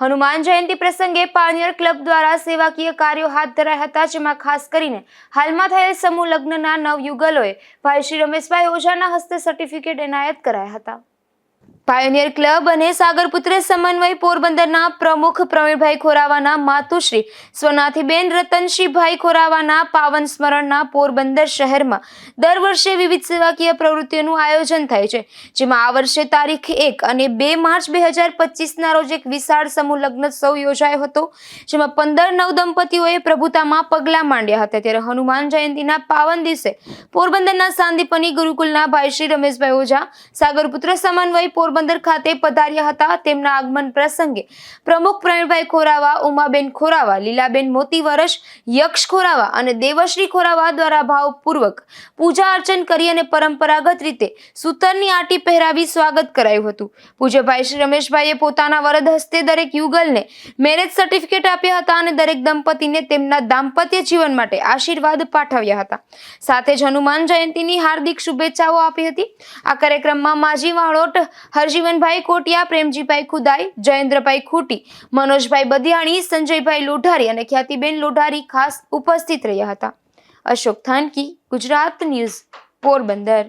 હનુમાન જયંતિ પ્રસંગે pioneer club દ્વારા સેવાકીય કાર્યો હાથ ધરાયા હતા, જેમાં ખાસ કરીને હાલમાં થયેલ સમૂહ લગ્નના નવયુગલોએ ભાઈ શ્રી રમેશભાઈ ઓઝાના હસ્તે સર્ટિફિકેટ એનાયત કરાયા હતા. પાયોનિયર ક્લબ અને સાગરપુત્ર સમન્વય પોરબંદરના પ્રમુખ પ્રવીણભાઈ ખોરાવાના માતુશ્રી સ્વનાથીબેન રતનશીભાઈ ખોરાવાના પાવન સ્મરણના પોરબંદર શહેરમાં દર વર્ષે વિવિધ સેવાકીય પ્રવૃત્તિઓનું આયોજન થાય છે, જેમાં આ વર્ષે તારીખ 1 અને 2 માર્ચ 2025ના રોજ એક વિશાળ સમૂહ લગ્નોત્સવ યોજાયો હતો, જેમાં 15 નવદંપતીઓએ પ્રભુતામાં પગલાં માંડ્યા હતા. ત્યારે હનુમાન જયંતિના પાવન દિવસે પોરબંદરના સાંદીપની ગુરુકુલના ભાઈ શ્રી રમેશભાઈ ઓઝા સાગરપુત્ર સમન્વય પોરબંદર ખાતે પધાર્યા હતા. તેમના આગમન પ્રસંગે પ્રમુખ પ્રવીણભાઈ ખોરાવા, ઉમાબેન ખોરાવા, લીલાબેન મોતીવરસ, યક્ષ ખોરાવા અને દેવશ્રી ખોરાવા દ્વારા ભાવપૂર્વક પૂજા અર્ચન કરી અને પરંપરાગત રીતે સૂતરની આંટી પહેરાવી સ્વાગત કરાયું હતું. પૂજ્ય ભાઈ શ્રી રમેશભાઈએ પોતાના વરદ હસ્તે દરેક યુગલને મેરેજ સર્ટિફિકેટ આપ્યા હતા અને દરેક દંપતીને તેમના દાંપત્ય જીવન માટે આશીર્વાદ પાઠવ્યા હતા. સાથે જ હનુમાન જયંતિની હાર્દિક શુભેચ્છાઓ આપી હતી. આ કાર્યક્રમમાં માજી વાળોટ હરજીવનભાઈ કોટિયા, પ્રેમજીભાઈ ખુદાઈ, જયેન્દ્રભાઈ ખૂટી, મનોજભાઈ બધિયાણી, સંજયભાઈ લોઢારી અને ખ્યાતિબેન લોઢારી ખાસ ઉપસ્થિત રહ્યા હતા. અશોક થાનકી, ગુજરાત ન્યૂઝ, પોરબંદર.